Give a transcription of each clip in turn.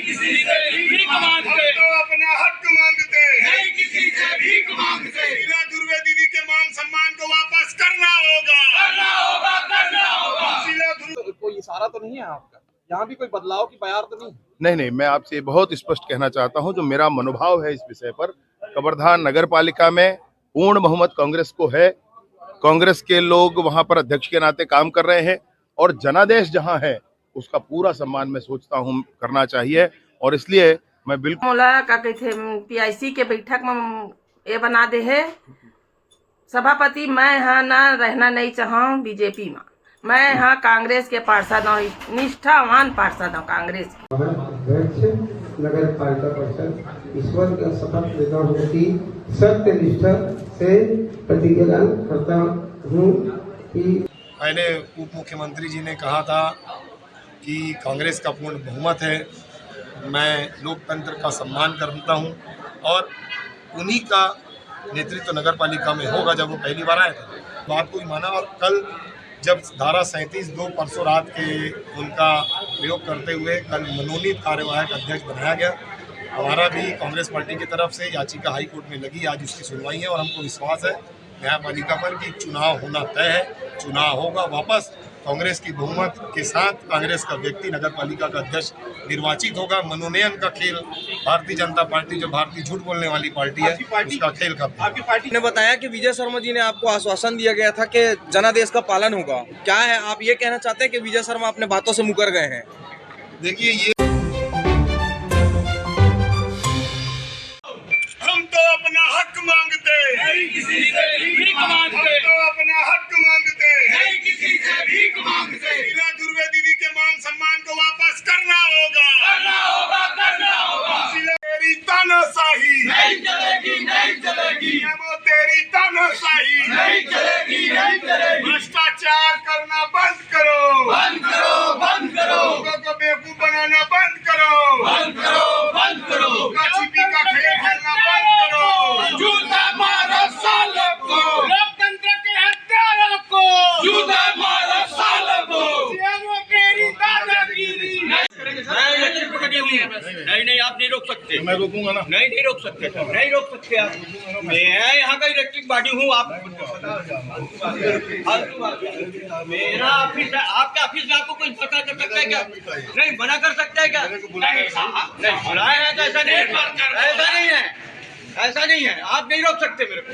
किसी से भीख मांगते, हम तो अपना हक मांगते, नहीं किसी से भीख मांगते। शीला दुर्वे दीदी के मान सम्मान को वापस करना होगा, करना होगा, करना होगा। शीला दुर्वे। कोई इशारा तो नहीं है आपका, यहाँ भी कोई बदलाव की बयार तो नहीं? नहीं, मैं आपसे बहुत स्पष्ट कहना चाहता हूं, जो मेरा मनोभाव है इस विषय पर, कवर्धा नगर पालिका में पूर्ण बहुमत कांग्रेस को है। कांग्रेस के लोग वहां पर अध्यक्ष के नाते काम कर रहे हैं और जनादेश जहां है उसका पूरा सम्मान मैं सोचता हूं करना चाहिए, और इसलिए मैं बिल्कुल मोला का कहते पीआईसी के बैठक में ये बना दे है सभापति। मैं यहाँ ना रहना नहीं चाहूँ बीजेपी में, मैं यहाँ कांग्रेस के पार्षद हूँ, निष्ठावान पार्षद हूँ कांग्रेस के। अध्यक्ष नगर पालिका परिषद ईश्वर का शपथ लेता हूँ कि सत्य निष्ठा से प्रतिज्ञा करता हूँ कि पहले उप मुख्यमंत्री जी ने कहा था कि कांग्रेस का पूर्ण बहुमत है, मैं लोकतंत्र का सम्मान करता हूं और उन्हीं का नेतृत्व नगर पालिका में होगा जब वो पहली बार आए थे। बात को भी माना और कल जब धारा 37(2) परसों रात के उनका प्रयोग करते हुए कल मनोनीत कार्यवाहक अध्यक्ष बनाया गया। हमारा भी कांग्रेस पार्टी की तरफ से याचिका हाई कोर्ट में लगी, आज उसकी सुनवाई है और हमको विश्वास है न्यायपालिका पर कि चुनाव होना तय है, चुनाव होगा। वापस कांग्रेस की बहुमत के साथ कांग्रेस का व्यक्ति नगर पालिका का अध्यक्ष निर्वाचित होगा। मनोनयन का खेल भारतीय जनता पार्टी, जो भारतीय झूठ बोलने वाली पार्टी है, उसका खेल खत्म। आपकी पार्टी ने बताया कि विजय शर्मा जी ने आपको आश्वासन दिया गया था कि जनादेश का पालन होगा, क्या है आप ये कहना चाहते हैं कि विजय शर्मा अपने बातों से मुकर गए हैं? देखिए, ये हम तो अपना हक मांगते, नहीं किसी से भीख मांगते, हम तो अपना हक मांगते, नहीं किसी से भीख मांगते। शीला दुर्वे दीदी के मान सम्मान को वापस करना होगा, करना होगा, करना होगा। शीला तेरी तानाशाही नहीं चलेगी, नहीं चलेगी, वो तेरी तानाशाही नहीं चलेगी, नहीं चलेगी। भ्रष्टाचार करना बंद करो, बंद करो, बंद करो, लोगों को बेवकूफ बनाना बंद करो, बंद करो, बंद करो। छिपी का खेल खेलना बंद करो, जूता मारो सालों को, लोकतंत्र के हत्यारों को, जूता मारो सालों को। वो तेरी दादागिरी। नहीं नहीं, आप नहीं रोक सकते। मैं रोकूंगा ना, नहीं नहीं रोक सकते सर, नहीं रोक सकते आप। मैं यहाँ का इलेक्ट्रिक बॉडी हूँ, आप मेरा ऑफिस है, आपका ऑफिस में आपको कोई पता कर सकता है क्या? नहीं मना कर सकता है क्या? नहीं बुलाया है तो ऐसा नहीं है, ऐसा नहीं है, ऐसा नहीं है। आप नहीं रोक सकते मेरे को।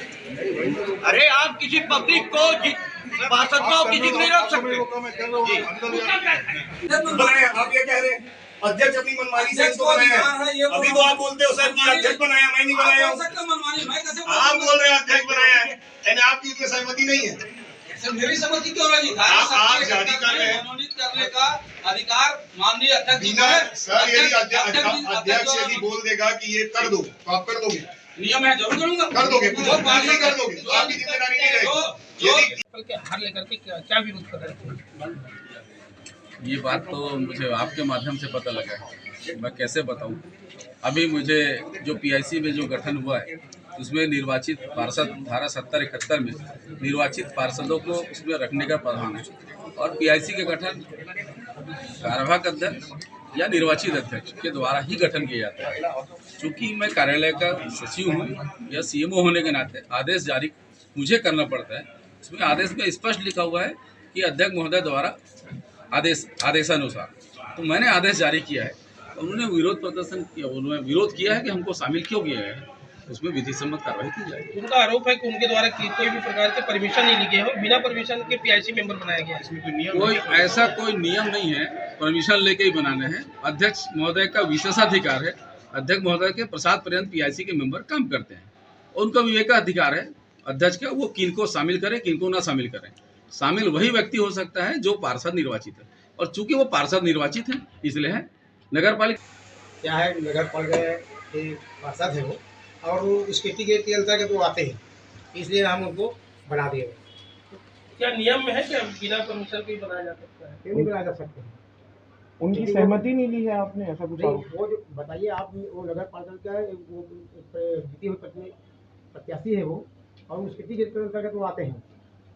अरे आप किसी पब्लिक को, पार्षद को, किसी को नहीं रोक सकते। आप ये कह रहे हैं अध्यक्ष अपनी मनमानी से इसको बनाया है। अभी तो आप बोलते हो सर कि अध्यक्ष बनाया, मैं नहीं बनाया हूँ। आप बोल रहे हैं अध्यक्ष बनाया है, यानी आपकी उसमें सहमति नहीं है। सर मेरी सहमति क्यों नहीं? आप जारी कर रहे हैं, मनोनीत करने का अधिकार माननीय अध्यक्ष जी को बिना है। सर यदि अध्यक्ष यदि बोल देगा कि ये कर दो तो आप कर दोगे? नियम है, जरूर करूंगा। कर दोगे, कुछ नहीं कर दोगे तो आपकी जिम्मेदारी नहीं रहेगी। यदि हार लेकर के क्या विरोध कर रहे हैं? ये बात तो मुझे आपके माध्यम से पता लगा है, मैं कैसे बताऊं। अभी मुझे जो पीआईसी में जो गठन हुआ है उसमें निर्वाचित पार्षद धारा 70-71 में निर्वाचित पार्षदों को उसमें रखने का प्रावधान है और पीआईसी के गठन कार्यवाहक अध्यक्ष या निर्वाचित अध्यक्ष के द्वारा ही गठन किया जाता है। चूँकि मैं कार्यालय का सचिव हूँ या सीएमओ होने के नाते आदेश जारी मुझे करना पड़ता है। उसमें आदेश में स्पष्ट लिखा हुआ है कि अध्यक्ष महोदय द्वारा आदेशानुसार, तो मैंने आदेश जारी किया है। उन्होंने विरोध प्रदर्शन किया, उन्होंने विरोध किया है कि हमको शामिल क्यों किया है, उसमें विधि सम्मत कार्रवाई की जाए। उनका आरोप है कि उनके द्वारा कोई भी प्रकार के परमिशन नहीं ली गई हो, बिना परमिशन के पीआईसी मेंबर बनाया गया है। इसमें कोई नियम कोई ऐसा कोई नियम नहीं है, परमिशन लेके ही बनाने हैं। अध्यक्ष महोदय का विशेषाधिकार है, अध्यक्ष महोदय के प्रसाद पर्यंत पीआईसी के मेंबर काम करते हैं। उनका विवेकाधिकार है अध्यक्ष का, वो किनको शामिल करें किनको ना शामिल करें। शामिल वही व्यक्ति हो सकता है जो पार्षद निर्वाचित है, और चूंकि वो पार्षद निर्वाचित है इसलिए है। नगर पालिका क्या है, नगर पालिका के पार्षद है वो, और वो उस कैटेगरी के अंतर्गत वो आते हैं, इसलिए हम उनको बना दिए। क्या नियम में है क्या बिना परमिशन के बनाया जा सकता है? क्यों नहीं बनाया जा सकते हैं? उनकी सहमति नहीं ली है आपने, ऐसा कुछ? वो जो बताइए आप, वो नगर पालिका का जीती हुई प्रत्याशी है वो, और उस कैटेगरी के अंतर्गत वो आते हैं,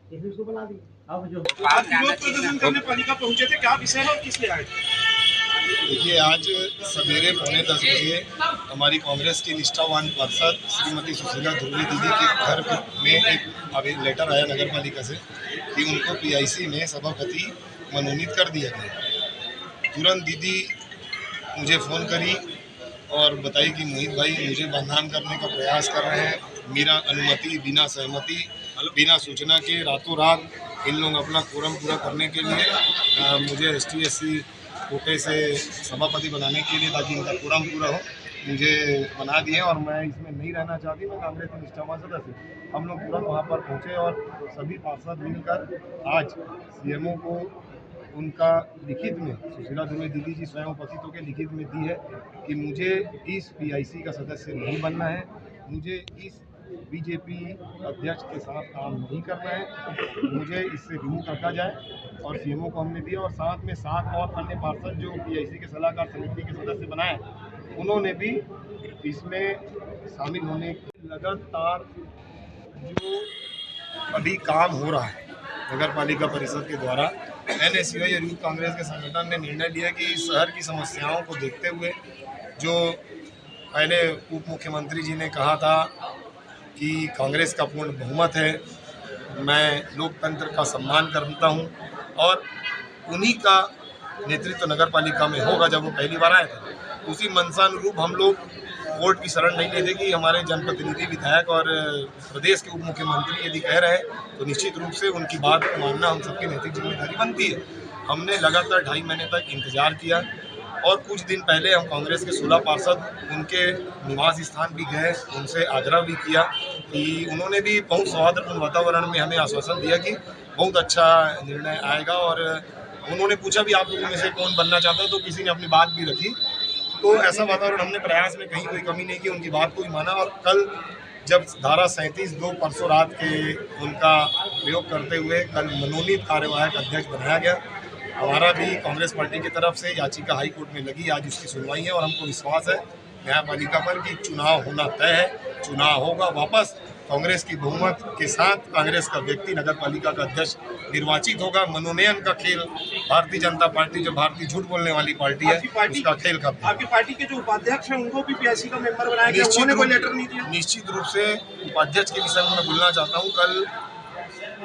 इसलिए उसको बना दिए। अब जो आप विरोध प्रदर्शन करने पालिका पहुंचे थे, क्या विषय है और किस लिए आए थे? देखिए, आज सवेरे 9:45 बजे हमारी कांग्रेस की निष्ठावान पार्षद श्रीमती सुशीला ध्रुवी दीदी के घर में एक लेटर आया नगर पालिका से कि उनको पीआईसी में सभापति मनोनीत कर दिया गया। तुरंत दीदी मुझे फ़ोन करी और बताई कि मोहित भाई मुझे बदनाम करने का प्रयास कर रहे हैं, बिना अनुमति, बिना सहमति, बिना सूचना के रातों रात इन लोग अपना कोरम पूरा करने के लिए मुझे ST/SC कोटे से सभापति बनाने के लिए, ताकि इनका कोरम पूरा हो, मुझे बना दिए और मैं इसमें नहीं रहना चाहती। मैं कांग्रेस के निष्ठावान सदस्य, हम लोग तुरंत वहाँ पर पहुँचे और सभी पार्षद मिलकर आज CMO को उनका लिखित में, सुशीला ध्रुवी दीदी जी स्वयं उपस्थित होकर लिखित में दी है कि मुझे इस PIC का सदस्य नहीं बनना है, मुझे इस BJP अध्यक्ष के साथ काम नहीं करना है, मुझे इससे विमुख रखा जाए। और CMO को हमने दिया और साथ में 7 और अन्य पार्षद जो PIC के सलाहकार समिति के सदस्य बनाए, उन्होंने भी इसमें शामिल होने के लगातार जो अभी काम हो रहा है नगर पालिका परिषद के द्वारा, NSUI और यूथ कांग्रेस के संगठन ने निर्णय लिया कि शहर की समस्याओं को देखते हुए, जो पहले उप मुख्यमंत्री जी ने कहा था कि कांग्रेस का पूर्ण बहुमत है, मैं लोकतंत्र का सम्मान करता हूं और उन्हीं का नेतृत्व नगर पालिका में होगा जब वो पहली बार आए थे, उसी मंशानुरूप हम लोग वोट की शरण नहीं लेते कि हमारे जनप्रतिनिधि, विधायक और प्रदेश के उप मुख्यमंत्री यदि कह रहे हैं तो निश्चित रूप से उनकी बात को मानना हम सबकी नैतिक जिम्मेदारी बनती है। हमने लगातार 2.5 महीने तक इंतजार किया और कुछ दिन पहले हम कांग्रेस के 16 पार्षद उनके निवास स्थान भी गए, उनसे आग्रह भी किया कि उन्होंने भी बहुत सौहार्दपूर्ण वातावरण में हमें आश्वासन दिया कि बहुत अच्छा निर्णय आएगा। और उन्होंने पूछा भी आप लोगों में से कौन बनना चाहता है, तो किसी ने अपनी बात भी रखी। तो ऐसा वातावरण, हमने प्रयास में कहीं कोई कमी नहीं की, उनकी बात को भी माना। और कल जब धारा 37(2) परसों रात के उनका प्रयोग करते हुए कल मनोनीत कार्यवाहक अध्यक्ष बनाया गया, हमारा भी कांग्रेस पार्टी की तरफ से याचिका हाई कोर्ट में लगी, आज उसकी सुनवाई है और हमको विश्वास है न्यायपालिका पर कि चुनाव होना तय है, चुनाव होगा, वापस कांग्रेस की बहुमत के साथ कांग्रेस का व्यक्ति नगर पालिका का अध्यक्ष निर्वाचित होगा। मनोनयन का खेल भारतीय जनता पार्टी, जो भारतीय झूठ बोलने वाली पार्टी है, उसका खेल का। आपकी पार्टी के जो उपाध्यक्ष हैं उनको भी PIC का मेंबर बनाया गया, उन्होंने कोई लेटर नहीं दिया? निश्चित रूप से उपाध्यक्ष के विषय में मैं बोलना चाहता हूँ। कल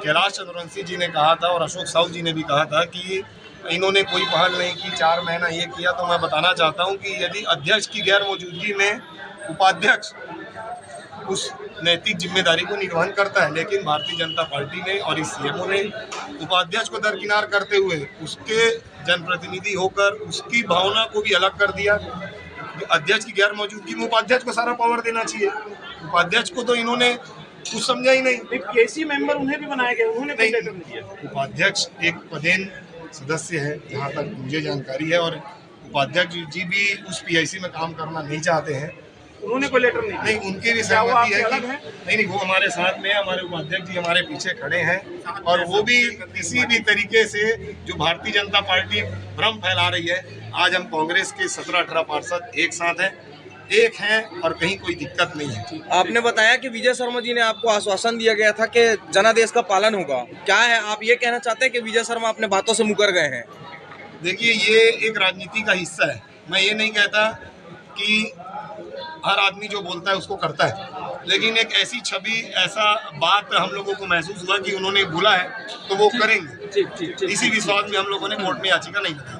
कैलाश चंद्रवंशी जी ने कहा था और अशोक साहू जी ने भी कहा था कि इन्होंने कोई पहल नहीं की, 4 महीना ये किया। तो मैं बताना चाहता हूँ कि यदि अध्यक्ष की गैर मौजूदगी में उपाध्यक्ष उस नैतिक जिम्मेदारी को निर्वहन करता है, लेकिन भारतीय जनता पार्टी ने और इस CMO ने उपाध्यक्ष को दरकिनार करते हुए उसके जनप्रतिनिधि होकर उसकी भावना को भी अलग कर दिया। अध्यक्ष की गैर मौजूदगी में उपाध्यक्ष को सारा पावर देना चाहिए, उपाध्यक्ष को तो इन्होंने कुछ समझा ही नहीं। PIC मेंबर उन्हें भी बनाया गया, उन्होंने कोई लेटर नहीं दिया? उपाध्यक्ष एक पदेन सदस्य है जहाँ तक मुझे जानकारी है, और उपाध्यक्ष जी भी उस PIC में काम करना नहीं चाहते हैं। उन्होंने कोई लेटर नहीं, उनकी भी सहमति है कि नहीं, वो हमारे साथ में, हमारे उपाध्यक्ष जी हमारे पीछे खड़े हैं और वो भी किसी भी तरीके से जो भारतीय जनता पार्टी भ्रम फैला रही है, आज हम कांग्रेस के 17-18 पार्षद एक साथ हैं, एक हैं और कहीं कोई दिक्कत नहीं है। आपने बताया कि विजय शर्मा जी ने आपको आश्वासन दिया गया था कि जनादेश का पालन होगा, क्या है आप ये कहना चाहते हैं कि विजय शर्मा अपने बातों से मुकर गए हैं? देखिए, ये एक राजनीति का हिस्सा है। मैं ये नहीं कहता कि हर आदमी जो बोलता है उसको करता है, लेकिन एक ऐसी छवि, ऐसा बात हम लोगों को महसूस हुआ कि उन्होंने बोला है तो वो करेंगे। इसी विश्वास में हम लोगों ने कोर्ट में याचिका नहीं लगाई।